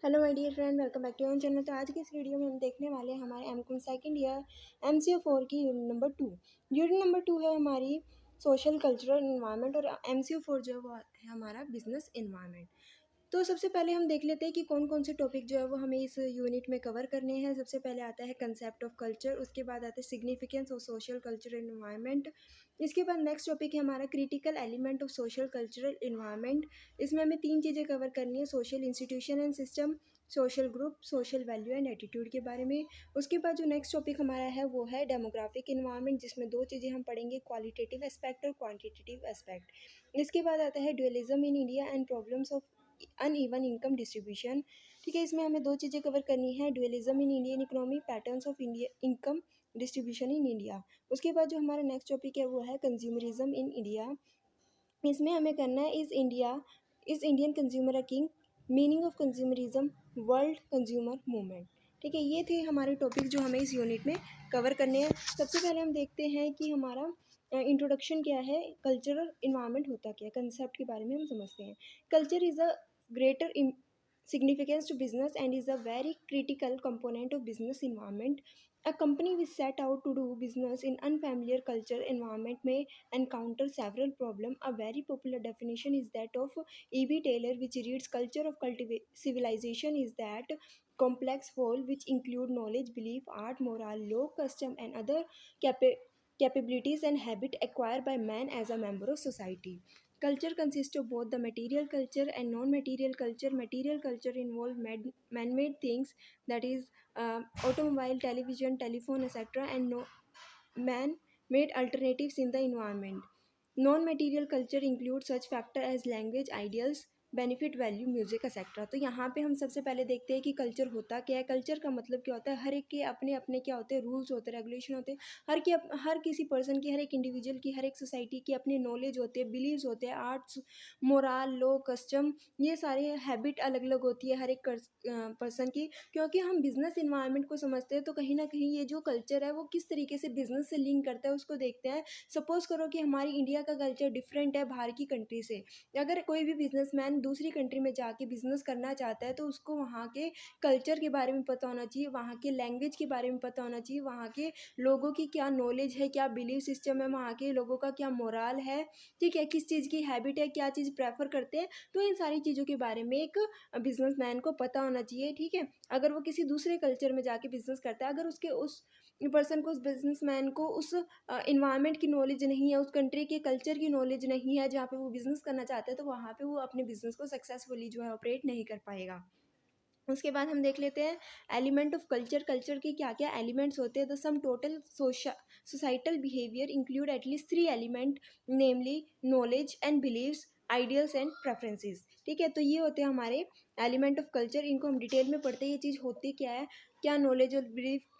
Hello my dear friend, welcome back to our channel. तो आज की इस वीडियो में हम देखने वाले हैं हमारे एमकॉम सेकंड ईयर MCO 4 की यूनिट नंबर 2। यूनिट नंबर 2 है हमारी सोशल कल्चरल इन्वायरमेंट और MCO 4 जो है वो है हमारा बिजनेस इन्वायरमेंट। तो सबसे पहले हम देख लेते हैं कि कौन कौन से टॉपिक जो है वो हमें इस यूनिट में कवर करने हैं। सबसे पहले आता है कंसेप्ट ऑफ कल्चर, उसके बाद आता है significance of social cultural environment. इसके बाद नेक्स्ट टॉपिक है हमारा critical element of social cultural environment. इसमें हमें 3 चीज़ें कवर करनी है, social institution and system, social group, social value and attitude के बारे में। उसके बाद जो नेक्स्ट टॉपिक हमारा है वो है डेमोग्राफिक इन्वायरमेंट, जिसमें 2 चीज़ें हम पढ़ेंगे, क्वालिटेटिव एस्पेक्ट और क्वांटिटेटिव एस्पेक्ट। इसके बाद आता है dualism in India and problems of uneven income distribution. ठीक है, इसमें हमें 2 चीज़ें कवर करनी है, dualism in Indian economy, patterns of India income distribution in India. उसके बाद जो हमारा नेक्स्ट टॉपिक है वो है कंज्यूमरिज्म इन इंडिया। इसमें हमें करना है is Indian consumer a king, meaning of consumerism, world consumer movement. ठीक है, ये थे हमारे टॉपिक जो हमें इस यूनिट में कवर करने हैं। सबसे पहले हम देखते हैं कि हमारा इंट्रोडक्शन क्या है, कल्चरल इन्वायरमेंट होता क्या है, कंसेप्ट के बारे में हम समझते हैं। Culture is a greater significance to business and is a very critical component of business environment. A company which set out to do business in unfamiliar culture environment may encounter several problems. A very popular definition is that of E.B. Taylor, which reads culture of civilization is that complex whole which include knowledge, belief, art, moral, law, custom and other capabilities and habit acquired by man as a member of society. Culture consists of both the material culture and non-material culture. Material culture involves man-made things, that is, automobile, television, telephone, etc., and no man-made alternatives in the environment. Non-material culture includes such factors as language, ideals, benefit, value, music etcetera. तो यहाँ पे हम सबसे पहले देखते हैं कि culture होता क्या है। कल्चर का मतलब क्या होता है, हर एक के अपने अपने क्या होते हैं, रूल्स होते हैं, रेगुलेशन होते हैं। हर किसी पर्सन की, हर एक इंडिविजुअल की, हर एक सोसाइटी की अपनी नॉलेज होती है, बिलीव्स होते हैं, आर्ट्स, मोराल, लॉ, कस्टम, ये सारे हैबिट अलग अलग होती है हर एक पर्सन की। क्योंकि हम बिजनेस इन्वायरमेंट को समझते हैं तो कहीं ना कहीं ये जो कल्चर है वो किस तरीके से बिजनेस से लिंक करता है उसको देखते हैं। सपोज करो कि हमारी इंडिया का कल्चर डिफरेंट है बाहर की कंट्री से। अगर कोई भी बिजनेसमैन दूसरी कंट्री में जाके बिजनेस करना चाहता है तो उसको वहाँ के कल्चर के बारे में पता होना चाहिए, वहाँ के लैंग्वेज के बारे में पता होना चाहिए, वहाँ के लोगों की क्या नॉलेज है, क्या बिलीव सिस्टम है, वहाँ के लोगों का क्या मोरल है, ठीक है, किस चीज़ की हैबिट है, क्या चीज़ प्रेफर करते हैं। तो इन सारी चीज़ों के बारे में एक बिजनेसमैन को पता होना चाहिए। ठीक है, अगर वो किसी दूसरे कल्चर में जाके बिजनेस करता है, अगर उसके उस पर्सन को, उस बिजनेसमैन को उस इन्वायरमेंट की नॉलेज नहीं है, उस कंट्री के कल्चर की नॉलेज नहीं है जहाँ पे वो बिज़नेस करना चाहता है, तो वहाँ पे वो अपने बिज़नेस को सक्सेसफुली जो है ऑपरेट नहीं कर पाएगा। उसके बाद हम देख लेते हैं एलिमेंट ऑफ कल्चर। कल्चर के क्या क्या एलिमेंट्स होते हैं। The sum total societal behaviour include at least 3 element, namely knowledge and beliefs, ideals and preferences. ठीक है, तो ये होते हैं हमारे एलिमेंट ऑफ कल्चर। इनको हम डिटेल में पढ़ते हैं, ये चीज़ होती क्या है, क्या नॉलेज और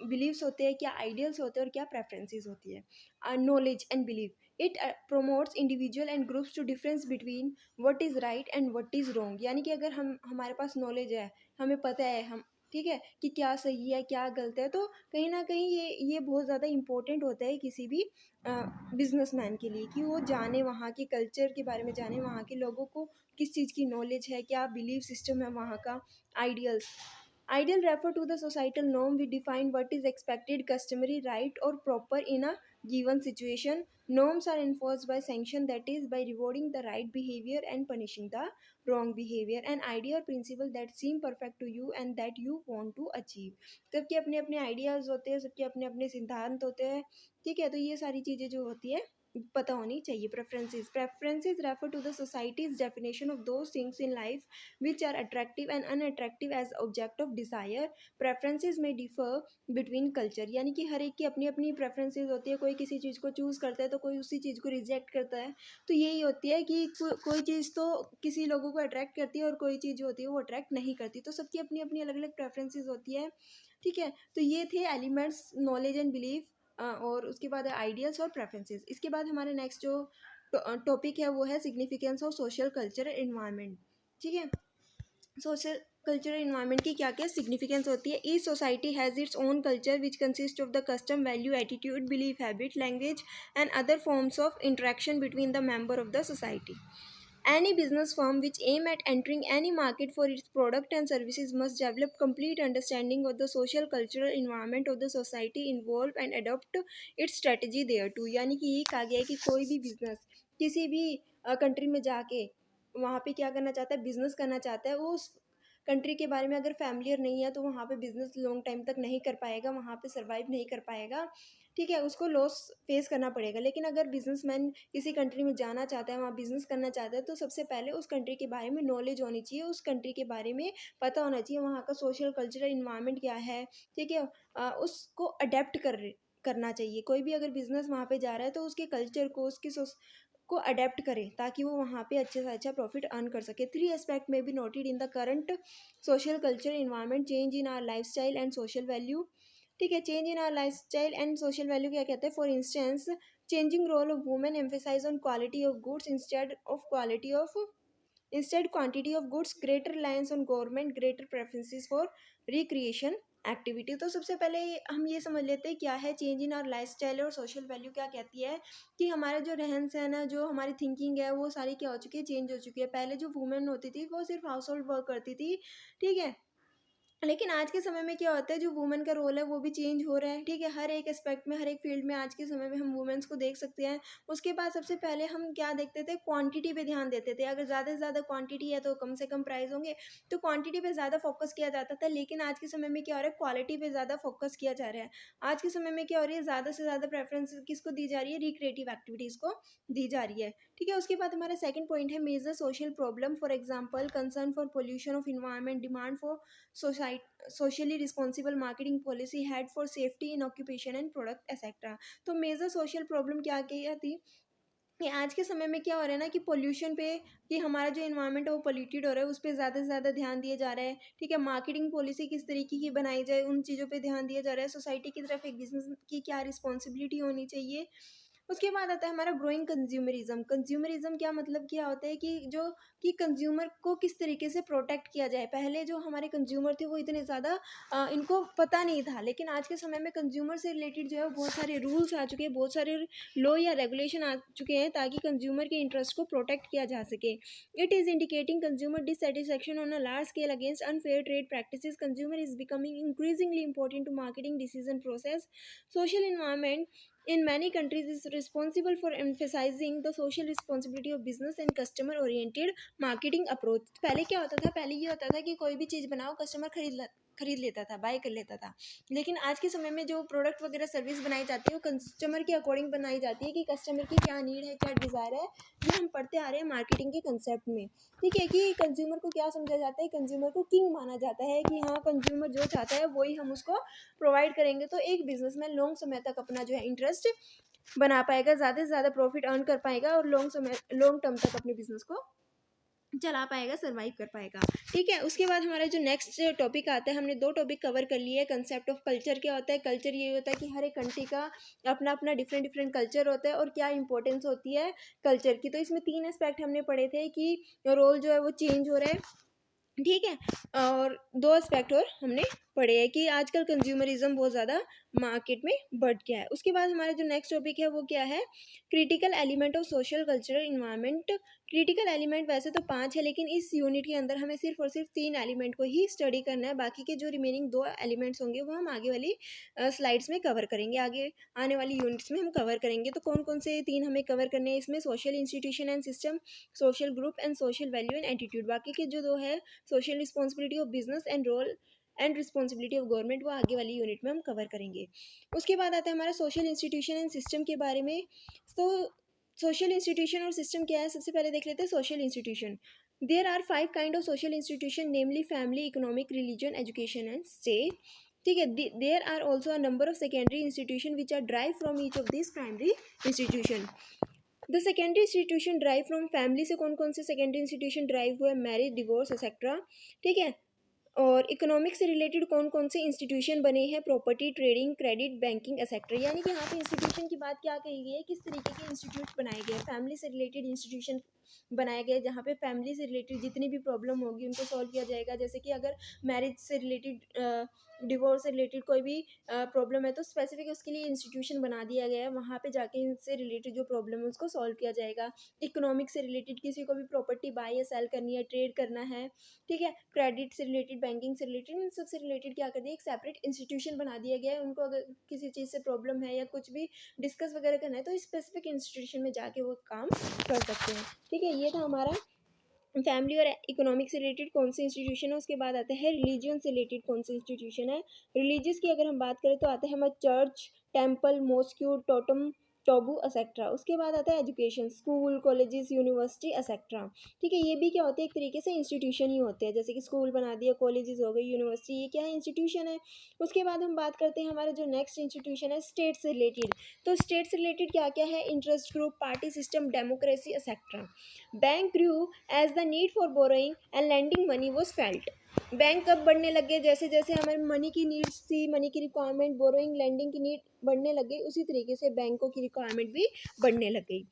बिलीव्स होते हैं, क्या आइडियल्स होते हैं और क्या प्रेफरेंसेस होती है। Knowledge and believe, it promotes individual and groups to difference between what is right and what is wrong। यानी कि अगर हमारे पास नॉलेज है, हमें पता है हम, ठीक है, कि क्या सही है क्या गलत है, तो कहीं ना कहीं ये बहुत ज़्यादा इम्पोर्टेंट होता है किसी भी बिजनेसमैन के लिए, कि वो जाने वहाँ के कल्चर के बारे में, जाने वहाँ के लोगों को किस चीज़ की नॉलेज है, क्या बिलीव सिस्टम है वहाँ का। Ideals, ideal refer to the societal norm we define what is expected, customary, right or proper in a given situation. Norms are enforced by sanction, that is by rewarding the right behavior and punishing the wrong behavior. An idea or principle that seem perfect to you and that you want to achieve। सबके अपने अपने ideas होते हैं, सबके अपने अपने सिद्धांत होते हैं। ठीक है, तो ये सारी चीज़ें जो होती है पता होनी चाहिए। Preferences refer to the society's definition of those things in life which are attractive and unattractive as object of desire। Preferences may differ between culture, यानी कि हर एक की अपनी अपनी प्रेफरेंसेस होती है। कोई किसी चीज़ को चूज़ करता है तो कोई उसी चीज़ को रिजेक्ट करता है। तो यही होती है कि कोई चीज़ तो किसी लोगों को अट्रैक्ट करती है और कोई चीज़ जो होती है वो अट्रैक्ट नहीं करती। तो सबकी अपनी अपनी अलग अलग प्रेफरेंसेस होती है। ठीक है, तो ये the elements, knowledge and belief, और उसके बाद आइडियल्स और प्रेफरेंसेस। इसके बाद हमारा नेक्स्ट जो टॉपिक है वो है significance of social culture environment. ठीक है, सोशल कल्चरल इन्वायरमेंट की क्या क्या सिग्निफिकेंस होती है। Each society has its own culture which consist of the custom, value, attitude, belief, habit, language and other forms of interaction between the member of the society. Any business firm which aim at entering any market for its product and services must develop complete understanding of the social cultural environment of the society involved and adopt its strategy thereto। यानी कि ये कहा गया है कि कोई भी business किसी भी कंट्री में जाके वहाँ पे क्या करना चाहता है, बिजनेस करना चाहता है, वो उस कंट्री के बारे में अगर फैमिलियर नहीं है तो वहाँ पे बिजनेस लॉन्ग टाइम तक नहीं कर पाएगा, वहाँ पे सर्वाइव नहीं कर पाएगा, ठीक है, उसको लॉस फेस करना पड़ेगा। लेकिन अगर बिजनेसमैन किसी कंट्री में जाना चाहता है, वहाँ बिजनेस करना चाहता है, तो सबसे पहले उस कंट्री के बारे में नॉलेज होनी चाहिए, उस कंट्री के बारे में पता होना चाहिए, वहाँ का सोशल कल्चरल इन्वायरमेंट क्या है, ठीक है, उसको अडेप्ट करना चाहिए। कोई भी अगर बिजनेस वहाँ पे जा रहा है तो उसके कल्चर को, उसकी को अडेप्ट करें ताकि वो वहाँ पे अच्छे से अच्छा प्रॉफिट अर्न कर सके। 3 एस्पेक्ट में be noted in the current social culture environment, change in our lifestyle and social value, ठीक है, change in our lifestyle and social value क्या कहते हैं, for instance changing role of women emphasise on quality of goods instead quantity of goods, greater reliance on government, greater preferences for recreation activity. तो सबसे पहले हम ये समझ लेते हैं क्या है चेंज इन आवर लाइफस्टाइल और सोशल वैल्यू क्या कहती है, कि हमारा जो रहन सहन है, जो हमारी थिंकिंग है, वो सारी क्या हो चुकी है, चेंज हो चुकी है। पहले जो वुमेन होती थी वो सिर्फ हाउस होल्ड वर्क करती थी, ठीक है, लेकिन आज के समय में क्या होता है, जो वुमेन का रोल है वो भी चेंज हो रहा है, ठीक है, हर एक एस्पेक्ट में, हर एक फील्ड में आज के समय में हम वुमेन्स को देख सकते हैं। उसके बाद सबसे पहले हम क्या देखते थे, क्वांटिटी पे ध्यान देते थे, अगर ज़्यादा से ज़्यादा क्वांटिटी है तो कम से कम प्राइस होंगे, तो क्वांटिटी पे ज़्यादा फोकस किया जाता था। लेकिन आज के समय में क्या हो रहा है, क्वालिटी पे ज़्यादा फोकस किया जा रहा है। आज के समय में क्या हो रही है, ज़्यादा से ज़्यादा प्रेफरेंस किसको दी जा रही है, रिक्रिएटिव एक्टिविटीज़ को दी जा रही है, ठीक है। उसके बाद हमारा सेकंड पॉइंट है major social problem, for example concern for pollution of environment, demand for society socially responsible marketing policy, head for safety in occupation and product etc। तो मेजर सोशल प्रॉब्लम क्या क्या थी, कि आज के समय में क्या हो रहा है ना, कि पोल्यूशन पे, कि हमारा जो इन्वायरमेंट है वो पोल्यूटेड हो रहा है, उस पर ज़्यादा से ज़्यादा ध्यान दिया जा रहा है, ठीक है। मार्केटिंग पॉलिसी किस तरीके की बनाई जाए, उन चीज़ों पे ध्यान दिया जा रहा है। सोसाइटी की तरफ एक बिजनेस की क्या रिस्पॉन्सिबिलिटी होनी चाहिए। उसके बाद आता है हमारा ग्रोइंग कंज्यूमरिज्म। कंज्यूमरिज्म क्या मतलब क्या होता है, कि जो कि कंज्यूमर को किस तरीके से प्रोटेक्ट किया जाए। पहले जो हमारे कंज्यूमर थे वो इतने ज़्यादा इनको पता नहीं था, लेकिन आज के समय में कंज्यूमर से रिलेटेड जो है बहुत सारे रूल्स आ चुके हैं, बहुत सारे लॉ या रेगुलेशन आ चुके हैं, ताकि कंज्यूमर के इंटरेस्ट को प्रोटेक्ट किया जा सके। It is indicating consumer dissatisfaction on a large scale against unfair trade practices. Consumer is becoming increasingly important to marketing decision process. Social environment in many countries is responsible for emphasizing the social responsibility of business and customer oriented marketing approach। पहले क्या होता था, पहले ये होता था कि कोई भी चीज़ बनाओ, कस्टमर खरीद लेता था, बाय कर लेता था। लेकिन आज के समय में जो प्रोडक्ट वगैरह सर्विस बनाई जाती है वो कस्टमर के अकॉर्डिंग बनाई जाती है, कि कस्टमर की क्या नीड है, क्या डिज़ायर है, ये हम पढ़ते आ रहे हैं मार्केटिंग के कंसेप्ट में, ठीक है। कि कंज्यूमर को क्या समझा जाता है, कंज्यूमर को किंग माना जाता है, कि हाँ कंज्यूमर जो चाहता है वही हम उसको प्रोवाइड करेंगे। तो एक बिजनेसमैन लॉन्ग समय तक अपना जो है इंटरेस्ट बना पाएगा, ज़्यादा से ज़्यादा प्रॉफिट अर्न कर पाएगा, और लॉन्ग टर्म तक अपने बिजनेस को चला पाएगा, सर्वाइव कर पाएगा, ठीक है। उसके बाद हमारा जो नेक्स्ट टॉपिक आता है, हमने 2 टॉपिक कवर कर लिए। कंसेप्ट ऑफ कल्चर क्या होता है, कल्चर ये होता है कि हर एक कंट्री का अपना अपना डिफरेंट कल्चर होता है, और क्या इंपॉर्टेंस होती है कल्चर की। तो इसमें 3 एस्पेक्ट हमने पढ़े थे, कि रोल जो है वो चेंज हो रहा है, ठीक है, और 2 एस्पेक्ट और हमने पढ़े हैं, कि आजकल कंज्यूमरिज्म बहुत ज़्यादा मार्केट में बढ़ गया है। उसके बाद हमारा जो नेक्स्ट टॉपिक है वो क्या है, critical element of social cultural environment. Critical element वैसे तो 5 है, लेकिन इस यूनिट के अंदर हमें सिर्फ और सिर्फ 3 एलिमेंट को ही स्टडी करना है। बाकी के जो रिमेनिंग 2 एलिमेंट्स होंगे वो हम आगे वाली स्लाइड्स में कवर करेंगे, आगे आने वाली यूनिट्स में हम कवर करेंगे। तो कौन कौन से 3 हमें कवर करने हैं इसमें, social institution and system, social group and social value and attitude. बाकी के जो 2 है, social responsibility of business and role and responsibility of government, वो आगे वाली यूनिट में हम कवर करेंगे। उसके बाद आता है हमारा सोशल इंस्टीट्यूशन एंड सिस्टम के बारे में। तो सोशल इंस्टीट्यूशन और सिस्टम क्या है, सबसे पहले देख लेते हैं social institution. There are 5 kind of social institution, namely family, economic, religion, education and state, ठीक है। There are also a number of secondary institution which are drive from each of this primary institution. The secondary institution drive from family से कौन कौन से secondary institution drive हुए, marriage, divorce etcetera, ठीक है। और इकोनॉमिक्स से रिलेटेड कौन कौन से इंस्टीट्यूशन बने हैं, property, trading, credit, banking etcetera. यानी कि यहाँ पे इंस्टीट्यूशन की बात क्या कही गई है, किस तरीके के इंस्टीट्यूट बनाए गए, फैमिली से रिलेटेड इंस्टीट्यूशन बनाए गए जहाँ पे फैमिली से रिलेटेड जितनी भी प्रॉब्लम होगी उनको सॉल्व किया जाएगा। जैसे कि अगर मैरिज से रिलेटेड, डिवोर्स से रिलेटेड कोई भी प्रॉब्लम है तो स्पेसिफिक उसके लिए इंस्टीट्यूशन बना दिया गया है, वहाँ पे जाके इनसे रिलेटेड जो प्रॉब्लम है उसको सॉल्व किया जाएगा। इकोनॉमिक से रिलेटेड किसी को भी प्रॉपर्टी बाय या सेल करनी है, ट्रेड करना है, ठीक है, क्रेडिट से रिलेटेड, बैंकिंग से रिलेटेड, इन सब से रिलेटेड क्या कर दिया, एक सेपरेट इंस्टीट्यूशन बना दिया गया है। उनको अगर किसी चीज़ से प्रॉब्लम है या कुछ भी डिस्कस वगैरह करना है तो स्पेसिफिक इंस्टीट्यूशन में जाके वो काम कर सकते हैं। ठीक है, ये था हमारा फैमिली और इकोनॉमिक से रिलेटेड कौन से इंस्टीट्यूशन है। उसके बाद आता है रिलीजन से रिलेटेड कौन से इंस्टीट्यूशन है। रिलीजियस की अगर हम बात करें तो आता है हमारा church, temple, mosque, totem, taboo etcetera. उसके बाद आता है education, school, colleges, university etcetera. ठीक है, ये भी क्या होते हैं, एक तरीके से इंस्टीट्यूशन ही होते हैं, जैसे कि स्कूल बना दिया, कॉलेजेस हो गए, यूनिवर्सिटी, ये क्या है, इंस्टीट्यूशन है। उसके बाद हम बात करते हैं हमारा जो नेक्स्ट इंस्टीट्यूशन है स्टेट से रिलेटेड। तो स्टेट से रिलेटेड क्या क्या है, interest group, party system, democracy etcetera. Bank grew as the need for borrowing and lending money was felt। Bank कब बढ़ने लगे, जैसे जैसे हमारे मनी की नीड्स थी, मनी की रिक्वायरमेंट, बोरोइंग लैंडिंग की नीड बढ़ने लग गई, उसी तरीके से बैंकों की रिक्वायरमेंट भी बढ़ने लग गई।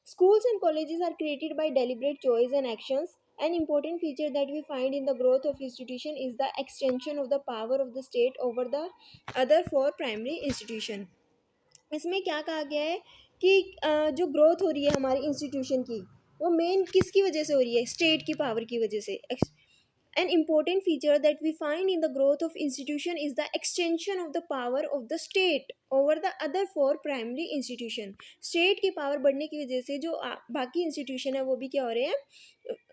Schools and colleges are created by deliberate choice and actions. An important feature that we find in the growth of institution is the extension of the power of the state over the other four primary institution। इसमें क्या कहा गया है कि जो growth हो रही है हमारी इंस्टीट्यूशन की वो मेन किसकी वजह से हो रही है, स्टेट की पावर की वजह से। An important feature that we find in the growth of institution is the extension of the power of the state over the other four primary institution। State की पावर बढ़ने की वजह से जो बाकी इंस्टीट्यूशन है वो भी क्या हो रहे हैं,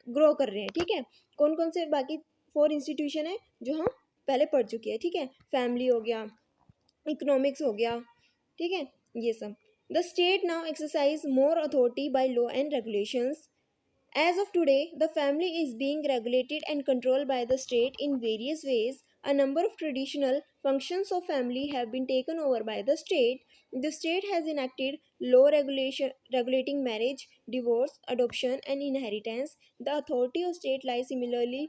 ग्रो कर रहे हैं। ठीक है, कौन कौन से बाकी फोर इंस्टीट्यूशन है जो हम पहले पढ़ चुके हैं। ठीक है, फैमिली हो गया, इकोनॉमिक्स हो गया, ठीक है, ये सब। The state now exercise more authority by law and regulations. As of today, the family is being regulated and controlled by the state in various ways. A number of traditional functions of family have been taken over by the state. The state has enacted law regulating marriage, divorce, adoption, and inheritance. The authority of state lies similarly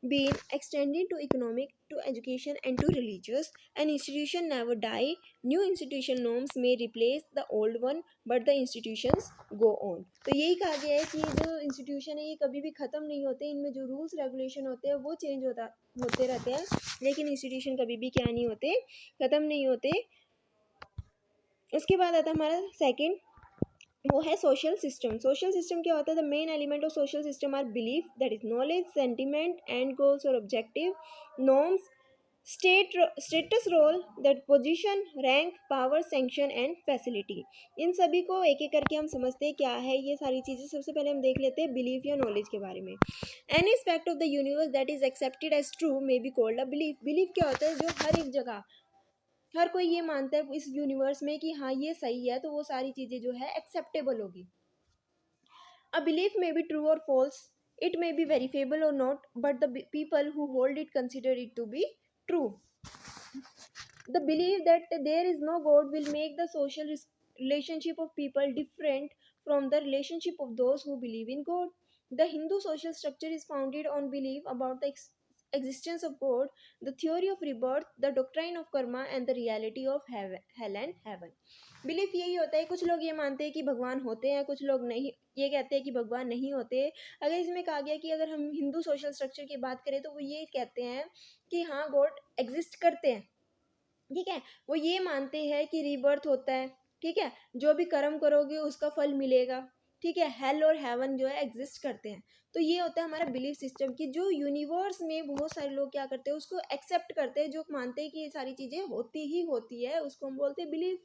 been extended to economic, to education, and to religious. An institution never die. New institution norms may replace the old one, but the institutions go on। तो यही कहा गया है कि ये जो institution है ये कभी भी ख़त्म नहीं होते, इनमें जो रूल्स रेगुलेशन होते हैं वो चेंज होते रहते हैं, लेकिन इंस्टीट्यूशन कभी भी क्या नहीं होते, ख़त्म नहीं होते। उसके बाद आता है हमारा सेकंड, वो है सोशल सिस्टम। सोशल सिस्टम क्या होता है, the main element of social system are belief, that is knowledge, sentiment, and goals और objective, norms, status, role, that position, rank, power, sanction and facility. इन सभी को एक एक करके हम समझते हैं क्या है ये सारी चीज़ें। सबसे पहले हम देख लेते हैं बिलीफ या नॉलेज के बारे में। Any aspect of the universe that is accepted as true may be called a belief. Belief क्या होता है, जो हर एक जगह हर कोई ये मानता है इस यूनिवर्स में कि हाँ ये सही है, तो वो सारी चीज़ें जो है एक्सेप्टेबल होगी। A belief may be true or false, it may be verifiable or not, but the people who hold it consider it to be true। The belief that there is no God will make the social relationship of people different from the relationship of those who believe in God। The Hindu social structure is founded on belief about the existence of God, the theory of rebirth, the doctrine of karma, and the reality of hell and heaven। Belief यही होता है, कुछ लोग ये मानते हैं कि भगवान होते हैं, कुछ लोग नहीं, ये कहते हैं कि भगवान नहीं होते। अगर इसमें कहा गया कि अगर हम हिंदू सोशल स्ट्रक्चर की बात करें तो वो ये कहते हैं कि हाँ गॉड एग्जिस्ट करते हैं। ठीक है, वो ये मानते हैं कि रीबर्थ होता है, ठीक है, जो भी कर्म करोगे उसका फल मिलेगा, ठीक है, हेल और हेवन जो है एग्जिस्ट करते हैं। तो ये होता है हमारा बिलीफ सिस्टम कि जो यूनिवर्स में बहुत सारे लोग क्या करते हैं उसको एक्सेप्ट करते हैं, जो मानते हैं कि ये सारी चीज़ें होती ही होती है, उसको हम बोलते हैं बिलीफ।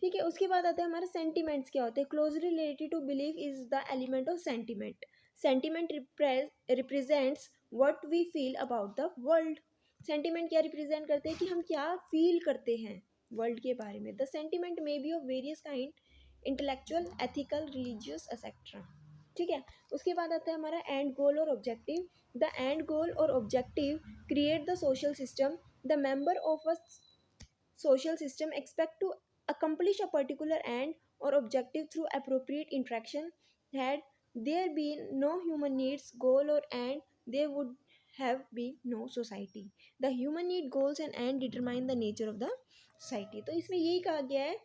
ठीक है, उसके बाद आता है हमारे सेंटिमेंट्स क्या होते हैं। Closely related to belief is the element of sentiment. Sentiment represents what we feel about the world. Sentiment क्या रिप्रेजेंट करते हैं कि हम क्या फील करते हैं वर्ल्ड के बारे में। The sentiment may be of various kind, intellectual, ethical, religious etcetera. ठीक है, उसके बाद आता है हमारा एंड गोल और ऑब्जेक्टिव। द एंड गोल और objective create the social system. The member of a social system expect to accomplish a particular end or objective through appropriate interaction। Had there been no human needs, goal or end, there would have been no society. The human need goals and determine the nature of the society. तो इसमें यही कहा गया है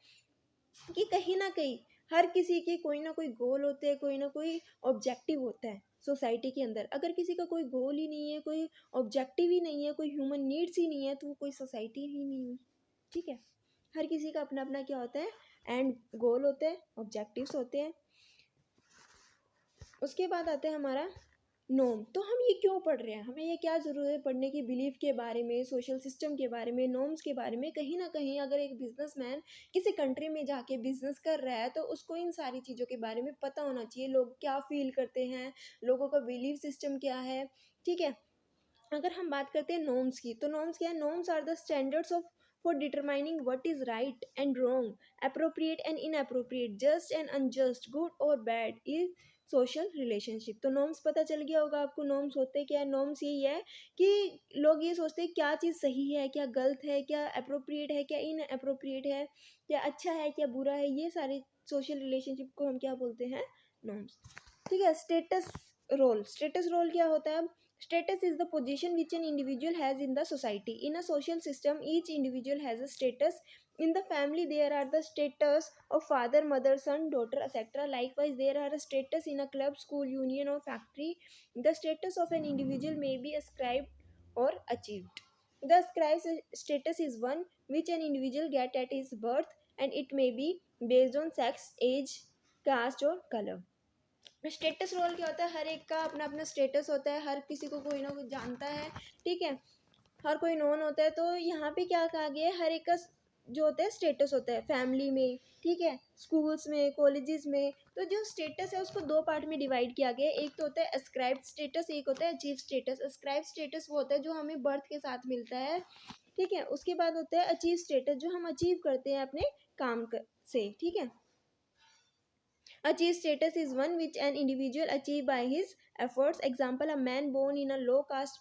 कि कहीं ना कहीं हर किसी के कोई ना कोई गोल होते हैं, कोई ना कोई ऑब्जेक्टिव होता है सोसाइटी के अंदर. अगर किसी का कोई गोल ही नहीं है, कोई ऑब्जेक्टिव ही नहीं है, कोई ह्यूमन नीड्स ही नहीं है, तो वो कोई सोसाइटी ही नहीं हुई. ठीक है. हर किसी का अपना अपना क्या होता है, एंड गोल होते हैं, ऑब्जेक्टिव्स होते हैं. उसके बाद आता है हमारा नॉर्म. तो हम ये क्यों पढ़ रहे हैं, हमें ये क्या ज़रूरत है पढ़ने की, बिलीफ के बारे में, सोशल सिस्टम के बारे में, नॉर्म्स के बारे में. कहीं ना कहीं अगर एक बिजनेसमैन किसी कंट्री में जाके बिजनेस कर रहा है तो उसको इन सारी चीज़ों के बारे में पता होना चाहिए. लोग क्या फील करते हैं, लोगों का बिलीफ सिस्टम क्या है. ठीक है. अगर हम बात करते हैं नॉर्म्स की, तो नॉर्म्स क्या है? Norms are the standards of for determining what is right and wrong, appropriate and inappropriate, just and unjust, good और बैड इज सोशल रिलेशनशिप. तो नॉर्म्स पता चल गया होगा आपको. नॉर्म्स होते क्या है? नॉर्म्स यही है कि लोग ये सोचते हैं क्या चीज़ सही है, क्या गलत है, क्या अप्रोप्रिएट है, क्या इन अप्रोप्रिएट है, क्या अच्छा है, क्या बुरा है. ये सारे सोशल रिलेशनशिप को हम क्या बोलते हैं? नॉर्म्स. ठीक है. Status role. स्टेटस रोल क्या होता है? Status is the position which an individual has in the society. In a social system, each individual has a status. In the family, there are the status of father, mother, son, daughter, etc. Likewise, there are a status in a club, school, union, or factory. The status of an individual may be ascribed or achieved. The ascribed status is one which an individual get at his birth, and it may be based on sex, age, caste, or color. Status role क्या होता है? हर एक का अपना अपना status होता है, हर किसी को कोई ना कोई जानता है. ठीक है. हर कोई नोन होता है. तो यहाँ पे क्या कहा गया है? हर एक का जो होता है स्टेटस होता है फैमिली में. ठीक है. स्कूल्स में, कॉलेजेस में. तो जो स्टेटस है उसको दो पार्ट में डिवाइड किया गया है. एक तो होता है एस्क्राइब्ड स्टेटस, एक होता है अचीव स्टेटस. एस्क्राइब्ड स्टेटस वो होता है जो हमें बर्थ के साथ मिलता है. ठीक है. उसके बाद होता है अचीव स्टेटस, जो हम अचीव करते हैं अपने काम से. ठीक है. Achieve status is one which an individual achieve by his efforts. Example, a man born in a low caste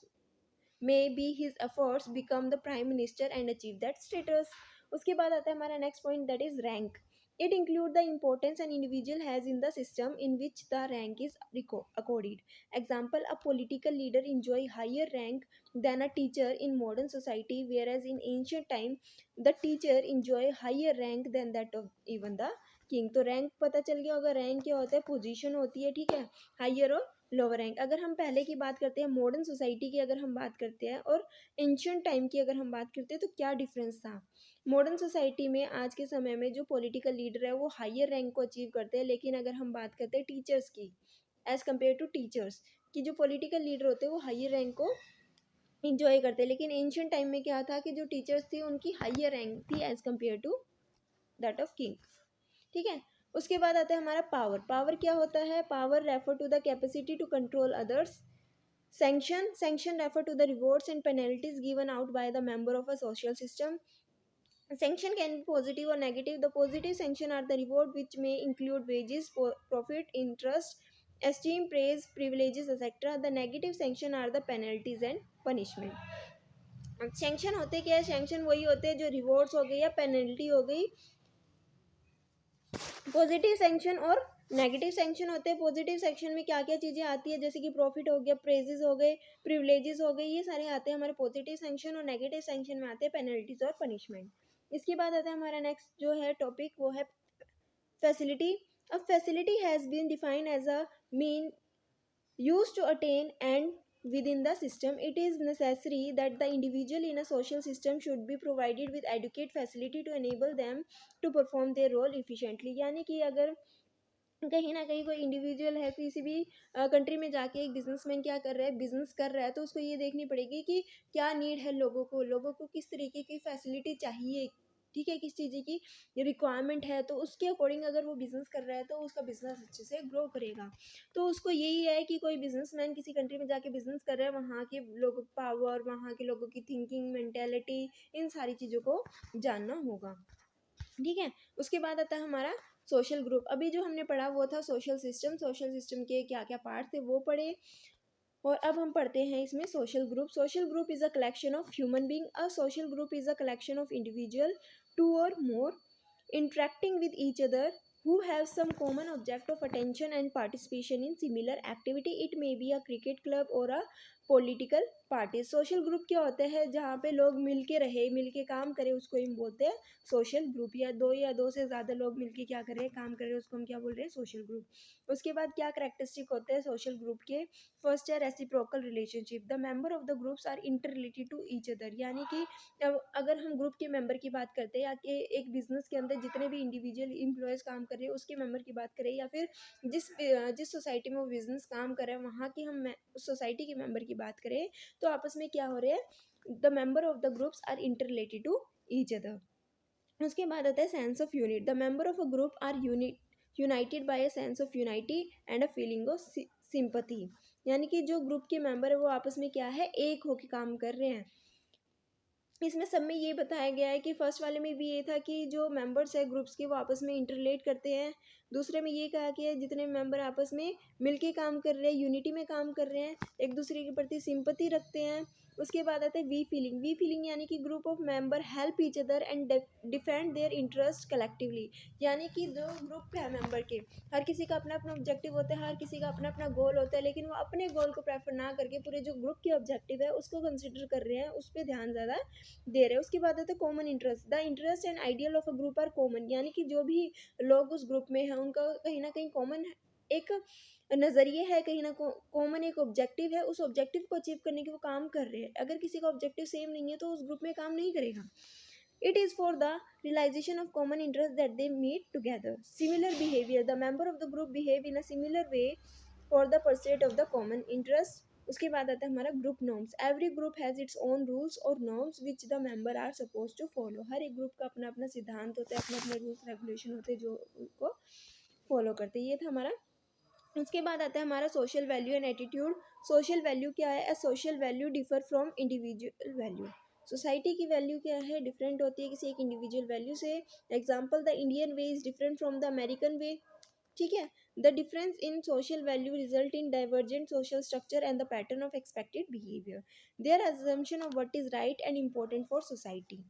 may be his efforts become the prime minister and achieve that status. उसके बाद आता है हमारा next point, that is rank. It includes the importance an individual has in the system in which the rank is accorded. Example, a political leader enjoy higher rank than a teacher in modern society, whereas in ancient time the teacher enjoy higher rank than that of even the king. तो rank पता चल गया होगा. Rank क्या होता है? Position होती है. ठीक है. हायर और लोअर रैंक. अगर हम पहले की बात करते हैं, मॉडर्न सोसाइटी की अगर हम बात करते हैं, और एंशियंट टाइम की अगर हम बात करते हैं, तो क्या डिफरेंस था? मॉडर्न सोसाइटी में आज के समय में जो पॉलिटिकल लीडर है वो हायर रैंक को अचीव करते हैं. लेकिन अगर हम बात करते हैं टीचर्स की, एज कम्पेयर टू टीचर्स, कि जो पॉलिटिकल लीडर होते हैं वो हायर रैंक को इंजॉय करते हैं. लेकिन एंशियंट टाइम में क्या था कि जो टीचर्स थी उनकी हायर रैंक थी as compare to that of king. ठीक है. उसके बाद आता है हमारा पावर. पावर क्या होता है? Power refer to the capacity to control others. Sanction refer to the rewards and penalties given out by the member of a social system. Sanction can be positive or negative. The positive sanction are the reward which may include wages, profit, interest, esteem, praise, privileges, etc. The negative sanction are the penalties and punishment. Sanction होते क्या है? Sanction वही होते हैं जो rewards हो गई या पेनल्टी हो गई. पॉजिटिव सेंक्शन और नेगेटिव सेंक्शन होते हैं. पॉजिटिव सेक्शन में क्या क्या चीज़ें आती है? जैसे कि प्रॉफिट हो गया, प्रेजेस हो गए, प्रिविलेजेस हो गए, ये सारे आते हैं हमारे पॉजिटिव सेंक्शन. और नेगेटिव सेंक्शन में आते हैं पेनल्टीज और पनिशमेंट. इसके बाद आता है हमारा नेक्स्ट जो है टॉपिक, वो है फैसिलिटी. अब facility has been defined as a mean used to attain and within the system. It is necessary that the individual in a social system should be provided with adequate facility to enable them to perform their role efficiently. यानी कि अगर कहीं ना कहीं कोई individual है किसी भी कंट्री में जाके, एक बिजनेसमैन क्या कर रहा है? बिजनेस कर रहा है. तो उसको ये देखनी पड़ेगी कि क्या नीड है लोगों को किस तरीके की फैसिलिटी चाहिए. ठीक है. किस चीज़ की रिक्वायरमेंट है, तो उसके अकॉर्डिंग अगर वो बिज़नेस कर रहा है तो उसका बिज़नेस अच्छे से ग्रो करेगा. तो उसको यही है कि कोई बिजनेसमैन किसी कंट्री में जाके बिजनेस कर रहा है, वहाँ के लोगों का पावर, वहाँ के लोगों की थिंकिंग, मेंटेलिटी, इन सारी चीज़ों को जानना होगा. ठीक है. उसके बाद आता है हमारा सोशल ग्रुप. अभी जो हमने पढ़ा वो था सोशल सिस्टम. सोशल सिस्टम के क्या क्या पार्ट थे वो पढ़े. और अब हम पढ़ते हैं इसमें social group. Social group is a collection of human being. A social group is a collection of individual, two और more, interacting with each other who have some common object of attention and participation in similar activity. It may be a cricket club or a political party. Social group क्या होता है, जहाँ पे लोग मिल के रहे, मिल के काम करें, उसको हम बोलते हैं सोशल ग्रुप। या दो से ज़्यादा लोग मिल के क्या कर रहे हैं, काम कर रहे हैं, उसको हम क्या बोल रहे हैं, सोशल ग्रुप। उसके बाद क्या करेक्टरिस्टिक होते हैं सोशल ग्रुप के। फर्स्ट है reciprocal relationship. The member of the groups are inter related to each other, यानी कि अगर हम ग्रुप के मेंबर की बात करते हैं, या कि एक बिजनेस के अंदर जितने भी इंडिविजुअल एम्प्लॉयज़ काम कर रहे हैं उसके मेंबर की बात करें, या फिर जिस सोसाइटी में वो बिजनेस काम कर रहे हैं वहाँ की हम उस सोसाइटी के मेंबर की बात करें, तो आपस में क्या हो रहे हैं, the member of the groups are inter related to each other. उसके बाद आता है sense of unit. The member of a group are united by a sense of unity and a feeling of sympathy, यानी कि जो group के member है वो आपस में क्या है, एक होकर काम कर रहे हैं। इसमें सब में ये बताया गया है कि फर्स्ट वाले में भी ये था कि जो मेंबर्स है ग्रुप्स के वो आपस में इंटरलेट करते हैं। दूसरे में ये कहा गया है जितने मेंबर आपस में मिलके काम कर रहे हैं, यूनिटी में काम कर रहे हैं, एक दूसरे के प्रति सिंपथी रखते हैं। उसके बाद आता है वी फीलिंग। वी फीलिंग यानी कि group of member help each other and defend their interest collectively, यानी कि जो ग्रुप है मेंबर के, हर किसी का अपना अपना ऑब्जेक्टिव होता है, हर किसी का अपना अपना गोल होता है, लेकिन वो अपने गोल को प्रेफर ना करके पूरे जो ग्रुप के ऑब्जेक्टिव है उसको कंसिडर कर रहे हैं, उस पर ध्यान ज़्यादा दे रहे हैं। उसके बाद आता है common interest. The interest and ideal of a group are common, यानी कि जो भी लोग उस ग्रुप में है उनका कहीं ना कहीं कॉमन एक नज़रिए है, कहीं ना कॉमन एक ऑब्जेक्टिव है, उस ऑब्जेक्टिव को अचीव करने के वो काम कर रहे हैं। अगर किसी का ऑब्जेक्टिव सेम नहीं है तो उस ग्रुप में काम नहीं करेगा। It is for the realization of common interest that they meet together. Similar behavior. The member of the group behave in a similar way for the pursuit of the common interest. उसके बाद आता है हमारा group norms. Every group has its own rules और norms which the member are suppose to follow. हर एक group का अपना अपना सिद्धांत होता है, अपने अपने रूल्स रेगुलेशन होते हैं जो उनको फॉलो करते हैं। ये था हमारा। उसके बाद आता है हमारा social value and attitude. Social value क्या है, social value differ from individual value. Society की वैल्यू क्या है, डिफरेंट होती है किसी एक इंडिविजुअल वैल्यू से। Example, the Indian way is different from the American way. ठीक है। The difference in social value result in divergent social structure and the pattern of expected behaviour. There assumption of what is right and important for society.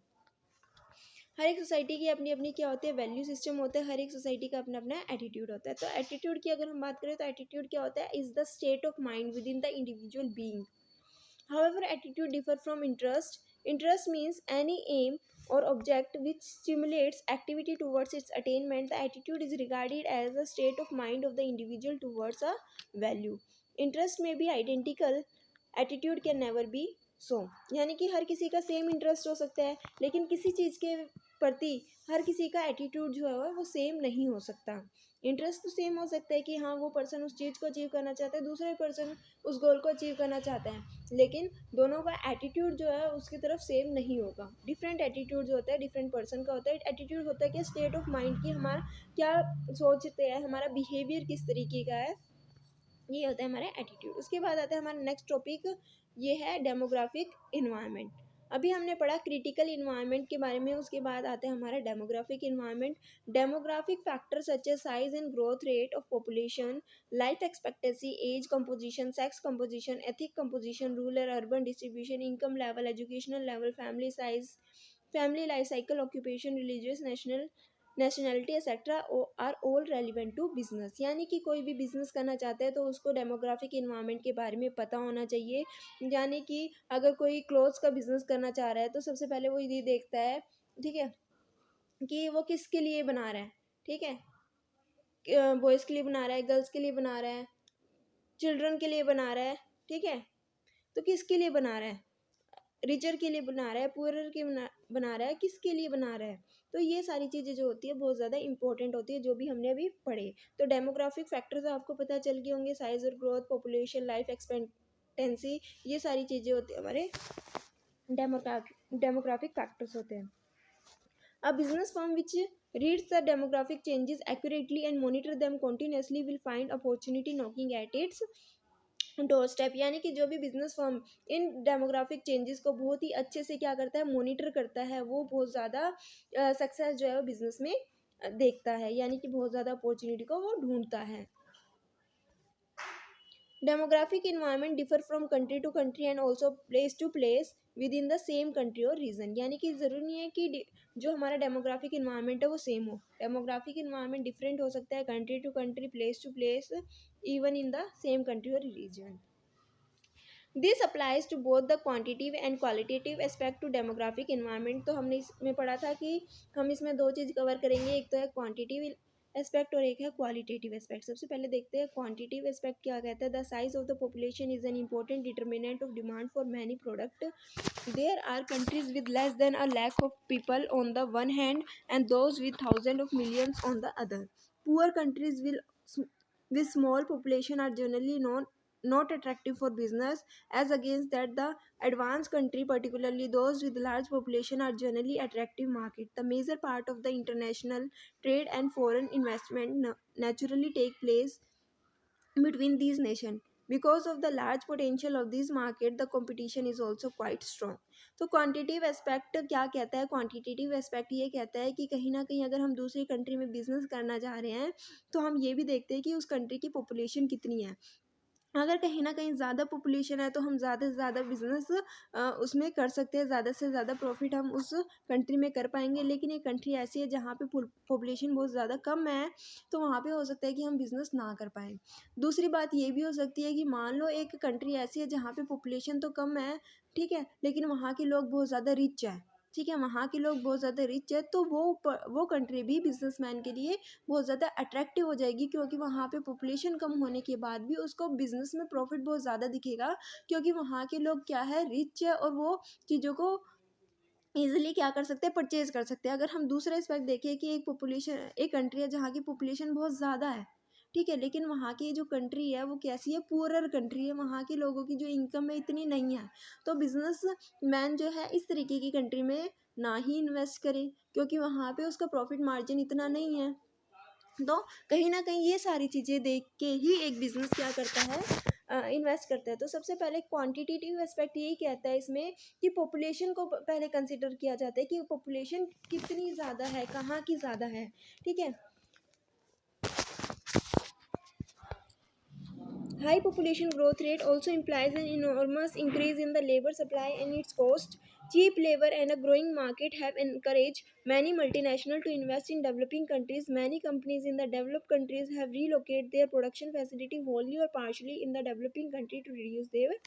हर एक society की अपनी अपनी क्या होती है, value system होता है, हर एक सोसाइटी का अपना अपना एटीट्यूड होता है। तो एटीट्यूड की अगर हम बात करें तो एटीट्यूड क्या होता है, is the state of mind with in the individual being. However, attitude differ from interest. Interest means any aim or object which stimulates activity towards its attainment. The attitude is regarded as a state of mind of the individual towards a value. Interest may be identical, attitude can never be so. यानी कि हर किसी का same interest हो सकता है, लेकिन किसी चीज़ के प्रति हर किसी का एटीट्यूड जो है वो सेम नहीं हो सकता। इंटरेस्ट तो सेम हो सकता है कि हाँ वो पर्सन उस चीज़ को अचीव करना चाहता है, दूसरे पर्सन उस गोल को अचीव करना चाहते हैं, लेकिन दोनों का एटीट्यूड जो है उसकी तरफ सेम नहीं होगा। डिफरेंट एटीट्यूड जो होता है डिफरेंट पर्सन का होता है। एटीट्यूड होता है कि स्टेट ऑफ माइंड की हमारा क्या सोचते हैं, हमारा बिहेवियर किस तरीके का है, ये होता है हमारा एटीट्यूड। उसके बाद आता है हमारा नेक्स्ट टॉपिक, ये है डेमोग्राफिक इन्वायरमेंट। अभी हमने पढ़ा क्रिटिकल इन्वायरमेंट के बारे में, उसके बाद आता है हमारा demographic environment. Demographic factor such as size and growth rate of population, life expectancy, age composition, sex composition, ethic composition, rural urban distribution, income level, educational level, family size, family life cycle, occupation, religious, nationality etcetera are all relevant to business. यानी कि कोई भी business करना चाहता है तो उसको demographic environment के बारे में पता होना चाहिए। यानी कि अगर कोई क्लोथ्स का बिजनेस करना चाह रहा है तो सबसे पहले वो ये देखता है, ठीक है, कि वो किसके लिए बना रहा है, ठीक है, बॉयज़ के लिए बना रहा है, गर्ल्स के लिए बना रहा है, चिल्ड्रन के लिए बना रहा है, ठीक है, तो किसके लिए बना रहा है, रिचर के लिए बना रहा है, पुअरर के बना रहा है, किसके लिए बना रहा है। तो ये सारी चीज़ें जो होती है बहुत ज़्यादा इंपॉर्टेंट होती है, जो भी हमने अभी पढ़े। तो डेमोग्राफिक फैक्टर्स आपको पता चल गए होंगे, साइज और ग्रोथ, पॉपुलेशन, लाइफ एक्सपेक्टेंसी, ये सारी चीज़ें होती है हमारे डेमोग्राफिक फैक्टर्स होते हैं। A business firm which reads the demographic changes accurately and monitor them continuously will find opportunity knocking at its door step. यानी कि जो भी बिजनेस फर्म इन डेमोग्राफिक चेंजेस को बहुत ही अच्छे से क्या करता है, मॉनिटर करता है, वो बहुत ज़्यादा सक्सेस जो है वो बिजनेस में देखता है, यानी कि बहुत ज़्यादा अपॉर्चुनिटी को वो ढूंढता है। Demographic environment differ from country to country and also place to place within the same country और रीजन। यानी कि ज़रूरी नहीं है कि जो हमारा डेमोग्राफिक इन्वायरमेंट है वो सेम हो। डेमोग्राफिक इन्वायरमेंट डिफरेंट हो सकता है country to country, place to place, even in the same country और region. This applies to both the quantitative and qualitative aspect to demographic environment. तो हमने इसमें पढ़ा था कि हम इसमें दो चीज़ कवर करेंगे, एक तो है क्वांटिटिव एस्पेक्ट और एक है क्वालिटेटिव एस्पेक्ट। सबसे पहले देखते हैं क्वांटिटिव एस्पेक्ट क्या कहता है। The size of the population is an important determinant of demand for many product. There are countries with less than a lakh of people on the one hand and those with thousand of millions on the other. Poor countries will with small population are generally not attractive for business, as against that the advanced country, particularly those with large population, are generally attractive market. The major part of the international trade and foreign investment naturally take place between these nations. Because of the large potential of this market, the competition is also quite strong. तो quantitative aspect क्या कहता है? Quantitative aspect ये कहता है कि कहीं ना कहीं अगर हम दूसरी कंट्री में बिजनेस करना चाह रहे हैं तो हम ये भी देखते हैं कि उस कंट्री की पॉपुलेशन कितनी है। अगर कहीं न कहीं ज़्यादा पॉपुलेशन है तो हम ज़्यादा से ज़्यादा बिज़नेस उसमें कर सकते हैं, ज़्यादा से ज़्यादा प्रॉफ़िट हम उस कंट्री में कर पाएँगे। लेकिन एक कंट्री ऐसी है जहाँ पे पॉपुलेशन बहुत ज़्यादा कम है, तो वहाँ पे हो सकता है कि हम बिज़नेस ना कर पाएँ। दूसरी बात ये भी हो सकती है कि मान लो एक कंट्री ऐसी है जहाँ पे पॉपुलेशन तो कम है, ठीक है? लेकिन वहाँ के लोग बहुत ज़्यादा रिच हैं, ठीक है? वहाँ के लोग बहुत ज़्यादा रिच है, तो वो कंट्री भी बिज़नेसमैन के लिए बहुत ज़्यादा अट्रैक्टिव हो जाएगी, क्योंकि वहाँ पे पॉपुलेशन कम होने के बाद भी उसको बिज़नेस में प्रॉफिट बहुत ज़्यादा दिखेगा, क्योंकि वहाँ के लोग क्या है, रिच है और वो चीज़ों को ईजिली क्या कर सकते हैं, परचेज कर सकते हैं। अगर हम दूसरा एस्पेक्ट देखें कि एक कंट्री है जहाँ की पॉपुलेशन बहुत ज़्यादा है, ठीक है, लेकिन वहाँ की जो कंट्री है वो कैसी है, पुअरर कंट्री है, वहाँ के लोगों की जो इनकम है इतनी नहीं है, तो बिजनेस मैन जो है इस तरीके की कंट्री में ना ही इन्वेस्ट करे, क्योंकि वहाँ पे उसका प्रॉफिट मार्जिन इतना नहीं है। तो कहीं ना कहीं ये सारी चीज़ें देख के ही एक बिजनेस क्या करता है, इन्वेस्ट करता है। तो सबसे पहले क्वांटिटेटिव एस्पेक्ट यही कहता है इसमें कि पॉपुलेशन को पहले कंसिडर किया जाता है कि पॉपुलेशन कितनी ज़्यादा है, कहाँ की ज़्यादा है, ठीक है। High population growth rate also implies an enormous increase in the labor supply and its cost. Cheap labor and a growing market have encouraged many multinationals to invest in developing countries. Many companies in the developed countries have relocated their production facility wholly or partially in the developing country to reduce their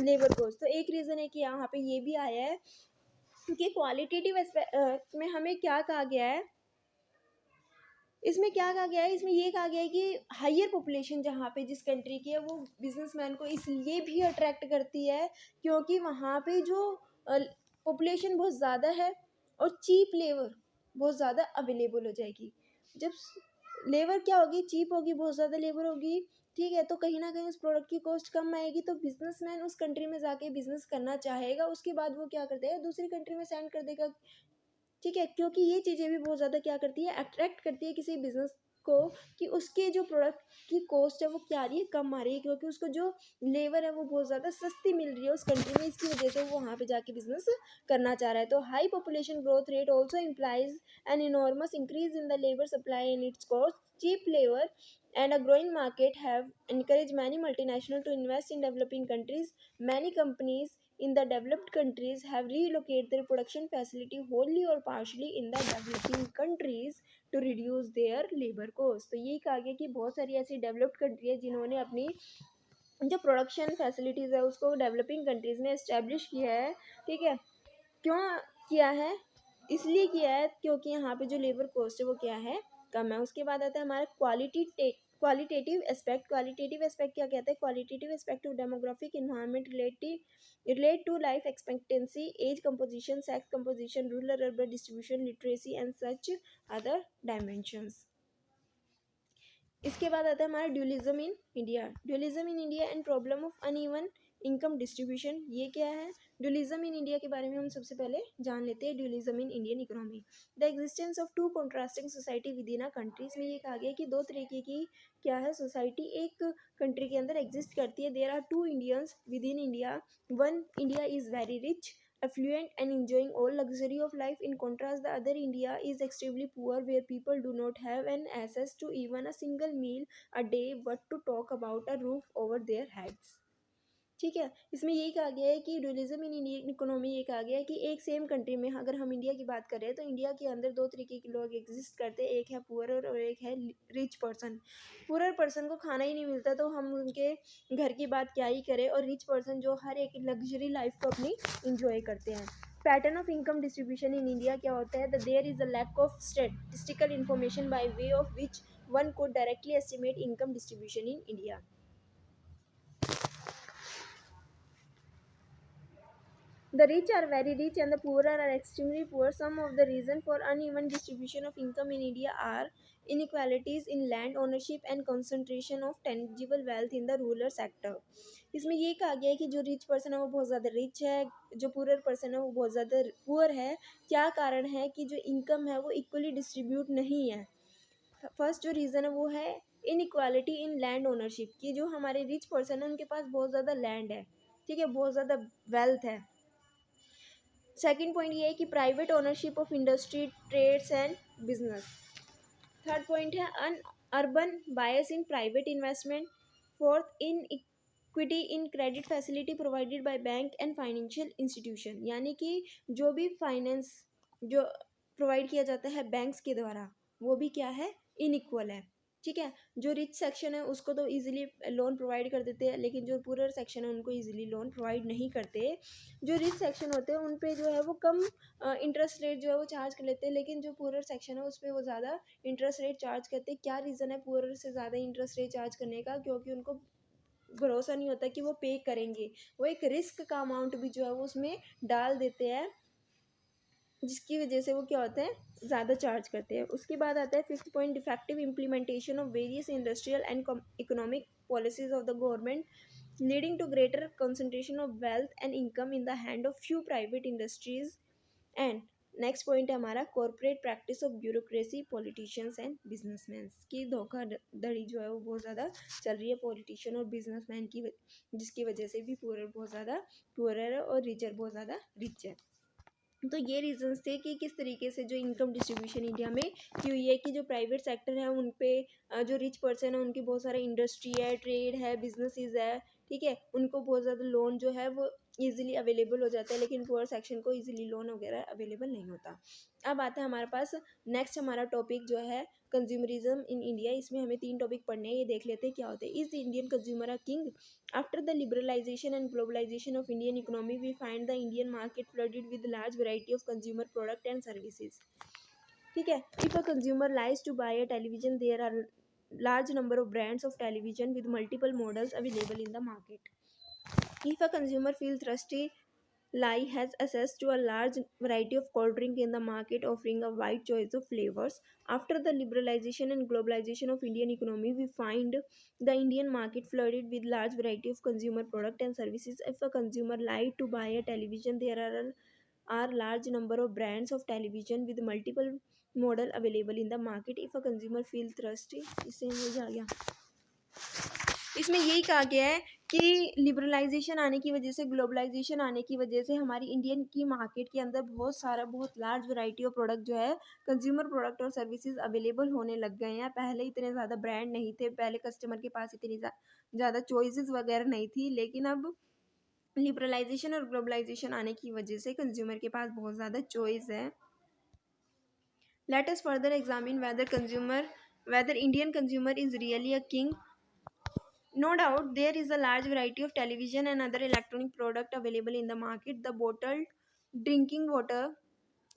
labor cost. तो एक reason है कि यहाँ पे ये भी आया है कि क्वालिटेटिव में हमें क्या कहा गया है, इसमें क्या कहा गया है, इसमें ये कहा गया है कि हायर पॉपुलेशन जहाँ पे जिस कंट्री की है वो बिजनेसमैन को इसलिए भी अट्रैक्ट करती है क्योंकि वहाँ पे जो पॉपुलेशन बहुत ज़्यादा है और चीप लेबर बहुत ज़्यादा अवेलेबल हो जाएगी। जब लेबर क्या होगी, चीप होगी, बहुत ज़्यादा लेबर होगी, ठीक है, तो कहीं ना कहीं उस प्रोडक्ट की कॉस्ट कम आएगी, तो बिजनेसमैन उस कंट्री में जाके बिजनेस करना चाहेगा। उसके बाद वो क्या कर देगा, दूसरी कंट्री में सेंड कर देगा, ठीक है, क्योंकि ये चीज़ें भी बहुत ज़्यादा क्या करती है, अट्रैक्ट करती है किसी बिजनेस को कि उसके जो प्रोडक्ट की कॉस्ट है वो क्या आ रही है, कम आ रही है, क्योंकि उसको जो लेबर है वो बहुत ज़्यादा सस्ती मिल रही है उस कंट्री में, इसकी वजह से वो वहाँ पे जाके बिजनेस करना चाह रहा है। तो high population growth rate also implies an enormous increase in the labour supply and its cost. Cheap labour and a growing market have encouraged many multinationals to invest in developing countries. Many companies in the developed countries have relocated their production facility wholly or partially in the developing countries to reduce their labor cost. तो यही कहा गया कि बहुत सारी ऐसी developed country है जिन्होंने अपनी जो प्रोडक्शन फैसिलिटीज़ है उसको डेवलपिंग कंट्रीज़ में इस्टेब्लिश किया है, ठीक है। क्यों किया है, इसलिए किया है क्योंकि यहाँ पे जो लेबर कॉस्ट है वो क्या है, कम है। उसके बाद आता है हमारा क्वालिटेटिव एस्पेक्ट। क्वालिटेटिव एस्पेक्ट क्या कहता है, qualitative aspect of demographic environment relate to life expectancy, age composition, sex composition, rural urban distribution, literacy and such other dimensions. इसके बाद आता है हमारा dualism in India. Dualism in India and problem of uneven income distribution, ये क्या है, dualism in India के बारे में हम सबसे पहले जान लेते हैं। Dualism in Indian economy, the existence of two contrasting society within a अ कंट्री। इसमें ये कहा गया कि दो तरीके की क्या है, सोसाइटी एक कंट्री के अंदर एग्जिस्ट करती है। There are two Indians within India, one India is very rich, affluent and enjoying all luxury of life. In contrast, the other India is extremely poor, where people do not have an access to even a single meal a day, but to talk about a roof over their heads. ठीक है। इसमें यही कहा गया है कि dualism in Indian economy ये कहा गया है कि एक सेम कंट्री में अगर हम इंडिया की बात करें तो इंडिया के अंदर दो तरीके के लोग एग्जिस्ट करते हैं, एक है पुअर और एक है रिच पर्सन। पुअर पर्सन को खाना ही नहीं मिलता तो हम उनके घर की बात क्या ही करें, और रिच पर्सन जो हर एक लग्जरी लाइफ को अपनी इंजॉय करते हैं। Pattern of income distribution in India क्या होता है, the there is a lack of statistical information by way of which one could directly estimate income distribution in India. The rich are very rich and the poor are extremely poor. Some of the reason for uneven distribution of income in India are inequalities in land ownership and concentration of tangible wealth in the rural sector. इसमें ये कहा गया है कि जो rich person है वो बहुत ज़्यादा रिच है, जो पुअर पर्सन है वो बहुत ज़्यादा पुअर है। क्या कारण है कि जो इनकम है वो इक्वली डिस्ट्रीब्यूट नहीं है। फर्स्ट जो रीज़न है वो है इनइक्वालिटी इन लैंड ओनरशिप, की जो हमारे रिच पर्सन है उनके पास बहुत ज़्यादा लैंड है, ठीक है, बहुत ज़्यादा वेल्थ है। सेकंड पॉइंट ये है कि private ownership of industry trades and business. Third point है an urban bias in private investment. Fourth in equity in credit facility provided by bank and financial institution, यानी कि जो भी फाइनेंस जो प्रोवाइड किया जाता है बैंक्स के द्वारा वो भी क्या है, इनइक्वल है। ठीक है, जो रिच सेक्शन है उसको तो इजीली लोन प्रोवाइड कर देते हैं, लेकिन जो पुअर सेक्शन है उनको इजीली लोन प्रोवाइड नहीं करते। जो रिच सेक्शन होते हैं उन पे जो है वो कम इंटरेस्ट रेट जो है वो चार्ज कर लेते हैं, लेकिन जो पुअर सेक्शन है उस पर वो ज़्यादा इंटरेस्ट रेट चार्ज करते हैं। क्या रीज़न है पुअर से ज़्यादा इंटरेस्ट रेट चार्ज करने का, क्योंकि उनको भरोसा नहीं होता कि वो पे करेंगे, वो एक रिस्क का अमाउंट भी जो है वो उसमें डाल देते हैं, जिसकी वजह से वो क्या होता है, ज़्यादा चार्ज करते हैं। उसके बाद आता है fifth point, defective implementation of various industrial and economic policies of the government leading to greater concentration of wealth and income in the hand of few private industries. And next point है हमारा corporate practice of bureaucracy politicians and businessman की धोखाधड़ी जो है वो बहुत ज़्यादा चल रही है पॉलिटिशियन और बिजनेसमैन की, जिसकी वजह से भी पुअर बहुत ज़्यादा पुअर है और रिचर बहुत ज़्यादा रिच है। तो ये रीजंस थे कि किस तरीके से जो इनकम डिस्ट्रीब्यूशन इंडिया में की हुई है, कि जो प्राइवेट सेक्टर है उन पे जो रिच पर्सन है उनकी बहुत सारा इंडस्ट्री है, ट्रेड है, बिजनेसेस है, ठीक है, उनको बहुत ज़्यादा लोन जो है वो इजीली अवेलेबल हो जाता है, लेकिन पुअर सेक्शन को इजीली लोन वगैरह अवेलेबल नहीं होता। अब आता है हमारे पास नेक्स्ट हमारा टॉपिक जो है कंज्यूमरिज्म इन इंडिया। इसमें हमें 3 टॉपिक पढ़ने हैं, ये देख लेते हैं क्या होते हैं। Is Indian consumer a king? After the liberalization and globalization of Indian economy, we find the Indian market flooded with large variety of consumer product and services. ठीक है, if a consumer lies to buy a television, there are large number of brands of television with multiple models available in the market. If a consumer feels thirsty, Lai has access to a large variety of cold drink in the market, offering a wide choice of flavors. After the liberalization and globalization of Indian economy, we find the Indian market flooded with large variety of consumer product and services. If a consumer like to buy a television, there are large number of brands of television with multiple model available in the market. If a consumer feel thirsty, इससे मुझे आ गया। इसमें यही कहा गया है कि liberalisation आने की वजह से, ग्लोबलाइजेशन आने की वजह से हमारी इंडियन की मार्केट के अंदर बहुत लार्ज वैरायटी ऑफ प्रोडक्ट जो है, कंज्यूमर प्रोडक्ट और सर्विसेज अवेलेबल होने लग गए हैं। पहले इतने ज़्यादा ब्रांड नहीं थे, पहले कस्टमर के पास इतनी ज़्यादा चॉइसेस वगैरह नहीं थी, लेकिन अब लिबरलाइजेशन और ग्लोबलाइजेशन आने की वजह से कंज्यूमर के पास बहुत ज़्यादा चॉइस है। Let us further examine whether Indian consumer is really a king. No doubt, there is a large variety of television and other electronic product available in the market. The bottled drinking water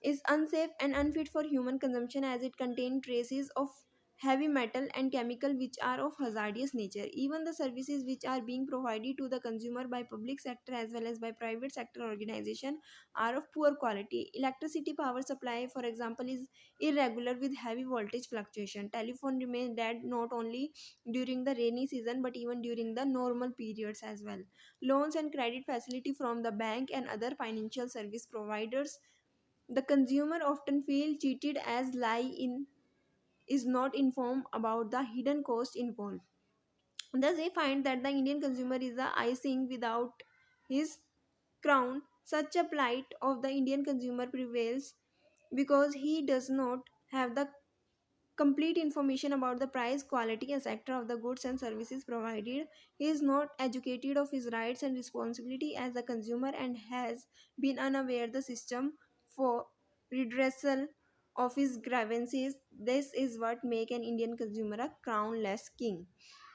is unsafe and unfit for human consumption as it contains traces of heavy metal and chemical which are of hazardous nature. Even the services which are being provided to the consumer by public sector as well as by private sector organization are of poor quality. Electricity power supply, for example, is irregular with heavy voltage fluctuation. Telephone remains dead not only during the rainy season but even during the normal periods as well. Loans and credit facility from the bank and other financial service providers, the consumer often feel cheated as lie in is not informed about the hidden cost involved. Thus, they find that the Indian consumer is the icing without his crown. Such a plight of the Indian consumer prevails because he does not have the complete information about the price, quality, etc. of the goods and services provided. He is not educated of his rights and responsibility as a consumer and has been unaware the system for redressal of his grievances. This is what make an Indian consumer a crownless king.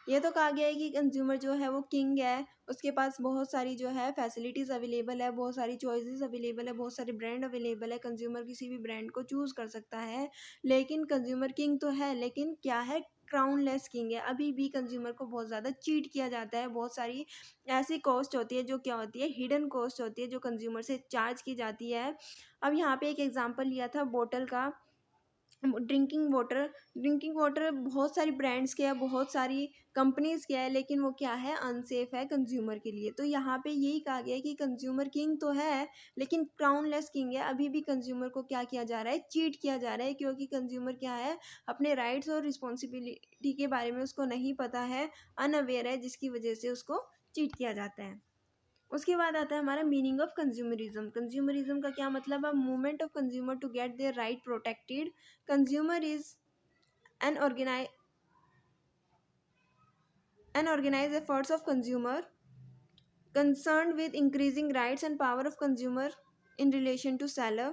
ये तो कहा गया है कि consumer जो है वो king है, उसके पास बहुत सारी जो है फैसिलिटीज़ अवेलेबल है, बहुत सारी चॉइसेस अवेलेबल है, बहुत सारे ब्रांड अवेलेबल है, कंज्यूमर किसी भी ब्रांड को चूज़ कर सकता है। लेकिन कंज्यूमर किंग तो है, लेकिन क्या है, क्राउनलेस किंग है। अभी भी कंज्यूमर को बहुत ज़्यादा चीट किया जाता है। बहुत सारी ऐसी कॉस्ट होती है जो क्या होती है, हिडन कॉस्ट होती है, जो कंज्यूमर से चार्ज की जाती है। अब यहाँ पे एक एग्जांपल लिया था बोतल का, ड्रिंकिंग वाटर बहुत सारी ब्रांड्स के है, बहुत सारी कंपनीज के है, लेकिन वो क्या है, अनसेफ है कंज्यूमर के लिए। तो यहाँ पे यही कहा गया है कि कंज्यूमर किंग तो है लेकिन क्राउनलेस किंग है। अभी भी कंज्यूमर को क्या किया जा रहा है, चीट किया जा रहा है, क्योंकि कंज्यूमर क्या है, अपने राइट्स और रिस्पॉन्सिबिलिटी के बारे में उसको नहीं पता है, अनअवेयर है, जिसकी वजह से उसको चीट किया जाता है। उसके बाद आता है हमारा मीनिंग ऑफ कंज्यूमरिज्म। कंज्यूमरिज्म का क्या मतलब है, movement of consumer to get their right protected. Consumer is an organized efforts of consumer concerned with increasing rights and power of consumer in relation to seller,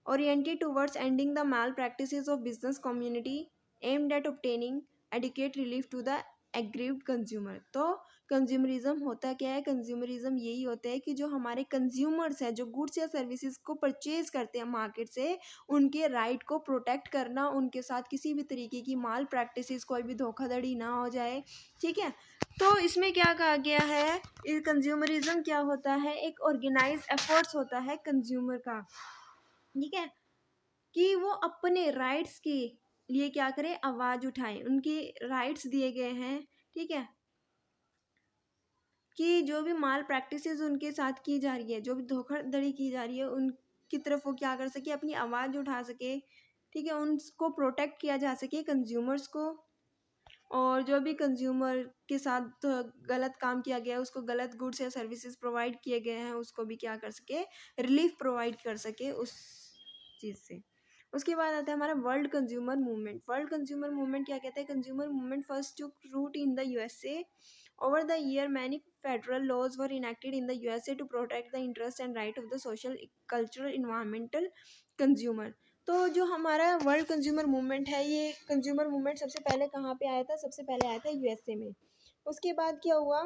oriented towards ending the malpractices of business community, aimed at obtaining adequate relief to the aggrieved consumer। तो consumerism होता क्या है, consumerism यही होता है कि जो हमारे कंज्यूमर्स हैं, जो गुड्स या सर्विसेज को परचेज करते हैं मार्केट से, उनके राइट को प्रोटेक्ट करना, उनके साथ किसी भी तरीके की माल प्रैक्टिसेस, कोई भी धोखाधड़ी ना हो जाए। ठीक है, तो इसमें क्या कहा गया है, कंज्यूमरिज्म क्या होता है, एक ऑर्गेनाइज एफर्ट्स होता है कंज्यूमर का, ठीक है, कि वो अपने राइट्स के लिए क्या करें, आवाज़ उठाएं। उनके राइट्स दिए गए हैं, ठीक है, कि जो भी माल प्रैक्टिसेस उनके साथ की जा रही है, जो भी धोखाधड़ी की जा रही है, उनकी तरफ वो क्या कर सके, अपनी आवाज़ उठा सके। ठीक है, उनको प्रोटेक्ट किया जा सके कंज्यूमर्स को, और जो भी कंज्यूमर के साथ गलत काम किया गया है, उसको गलत गुड्स या सर्विसेज प्रोवाइड किए गए हैं, उसको भी क्या कर सके, रिलीफ प्रोवाइड कर सके उस चीज़ से। उसके बाद आता है हमारा world consumer movement. World consumer movement क्या कहते हैं, consumer movement first took root in the USA. Over the year, many federal laws were enacted in the USA to protect the interest and right of the social, cultural, environmental consumer। तो जो हमारा world consumer movement है, ये consumer movement सबसे पहले कहाँ पे आया था, सबसे पहले आया था यूएसए में। उसके बाद क्या हुआ,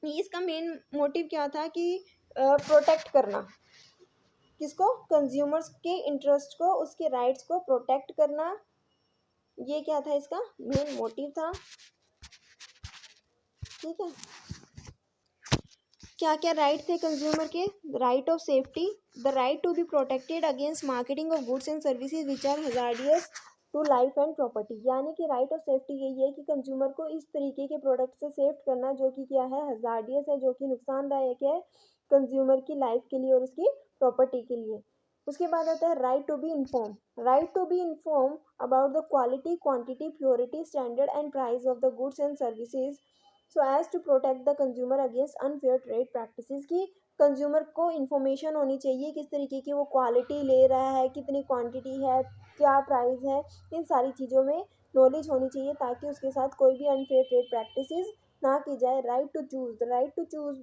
इसका मेन मोटिव क्या था कि प्रोटेक्ट करना, किसको, कंज्यूमर्स के इंटरेस्ट को, उसके राइट्स को प्रोटेक्ट करना, ये क्या था, इसका मेन मोटिव था। ठीक है, क्या क्या राइट थे कंज्यूमर के, right of safety, the right to be protected against marketing of goods and services which are hazardous to life and property. यानी कि राइट ऑफ सेफ्टी यही है कि कंज्यूमर को इस तरीके के प्रोडक्ट से सेफ्ट करना जो कि क्या है, हजार्डियस है, जो कि नुकसानदायक है कंज्यूमर की लाइफ के लिए और उसकी प्रॉपर्टी के लिए। उसके बाद आता है right to be inform. Right to be inform about the quality, quantity, purity, standard and price of the goods and services so as to protect the consumer against unfair trade practices. की consumer को information होनी चाहिए किस तरीके की वो quality ले रहा है, कितनी क्वांटिटी है, क्या प्राइस है, इन सारी चीज़ों में नॉलेज होनी चाहिए ताकि उसके साथ कोई भी अनफेयर ट्रेड प्रैक्टिसेस ना की जाए। Right to choose, the right to choose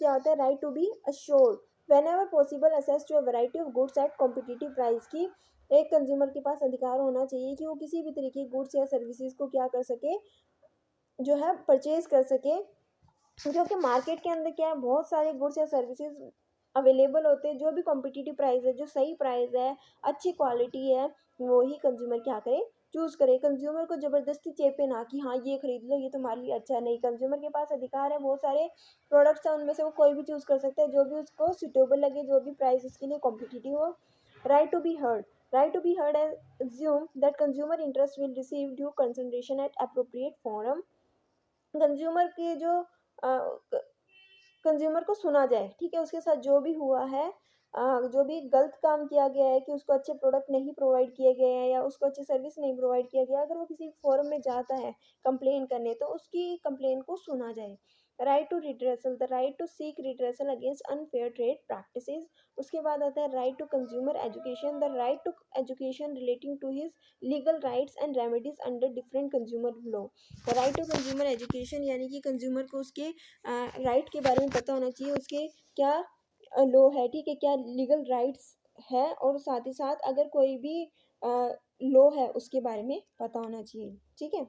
क्या होता है, right to be assured whenever possible access to a variety of goods at competitive price. की एक कंज्यूमर के पास अधिकार होना चाहिए कि वो किसी भी तरीके की गुड्स या सर्विसेज को क्या कर सके, जो है परचेज कर सके, क्योंकि मार्केट के अंदर क्या है, बहुत सारे गुड्स या सर्विसेज अवेलेबल होते हैं, जो भी कॉम्पिटिटिव प्राइस है, जो सही प्राइस है, अच्छी क्वालिटी है, वो ही कंज्यूमर क्या करे, चूज़ करे। कंज्यूमर को ज़बरदस्ती चेपे ना कि हाँ ये खरीद लो, ये तुम्हारे लिए अच्छा नहीं। कंज्यूमर के पास अधिकार है, बहुत सारे प्रोडक्ट्स हैं, उनमें से वो कोई भी चूज़ कर सकता है जो भी उसको सुटेबल लगे, जो भी प्राइस उसके लिए कॉम्पिटिटिव हो। Right to be heard, right to be heard and assume that consumer interest will receive due consideration at appropriate forum। Consumer के जो कंज्यूमर को सुना जाए, ठीक है, उसके साथ जो भी हुआ है, जो भी गलत काम किया गया है, कि उसको अच्छे प्रोडक्ट नहीं प्रोवाइड किए गए हैं या उसको अच्छी सर्विस नहीं प्रोवाइड किया गया, अगर वो किसी फोरम में जाता है कंप्लेन करने, तो उसकी कंप्लेन को सुना जाए। Right to redressal, the right to seek redressal against unfair trade practices. उसके बाद आता है right to consumer education, the right to education relating to his legal rights and remedies under different consumer law. The right to consumer education यानी कि consumer को उसके right के बारे में पता होना चाहिए, उसके क्या लॉ है, ठीक है, क्या लीगल राइट्स है, और साथ ही साथ अगर कोई भी लॉ है उसके बारे में पता होना चाहिए, ठीक है।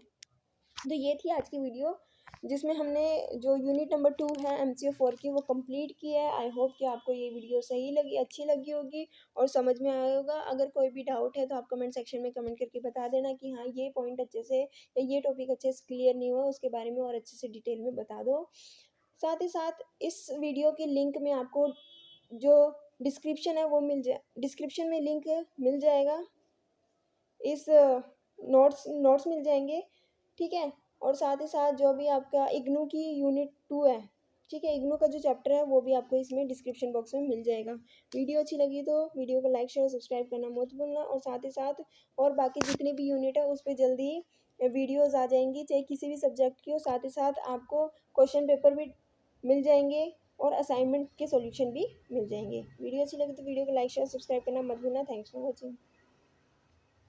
तो ये थी आज की वीडियो जिसमें हमने जो यूनिट नंबर 2 है MCO 4 की वो कंप्लीट की है। आई होप कि आपको ये वीडियो सही लगी, अच्छी लगी होगी और समझ में आया होगा। अगर कोई भी डाउट है तो आप कमेंट सेक्शन में कमेंट करके बता देना कि हाँ ये पॉइंट अच्छे से या ये टॉपिक अच्छे से क्लियर नहीं हुआ, उसके बारे में और अच्छे से डिटेल में बता दो। साथ ही साथ इस वीडियो के लिंक में आपको जो डिस्क्रिप्शन है वो डिस्क्रिप्शन में लिंक मिल जाएगा, इस नोट्स मिल जाएंगे, ठीक है। और साथ ही साथ जो भी आपका इग्नू की यूनिट 2 है, ठीक है, इग्नू का जो चैप्टर है वो भी आपको इसमें डिस्क्रिप्शन बॉक्स में मिल जाएगा। वीडियो अच्छी लगी तो वीडियो को लाइक शेयर सब्सक्राइब करना मत भूलना, और साथ ही साथ और बाकी जितनी भी यूनिट है उस पर जल्दी वीडियोज़ आ जाएंगी, चाहे किसी भी सब्जेक्ट की हो। साथ ही साथ आपको क्वेश्चन पेपर भी मिल जाएंगे और असाइनमेंट के सॉल्यूशन भी मिल जाएंगे। वीडियो अच्छी लगी तो वीडियो को लाइक शेयर सब्सक्राइब करना मत भूलना। Thanks for watching.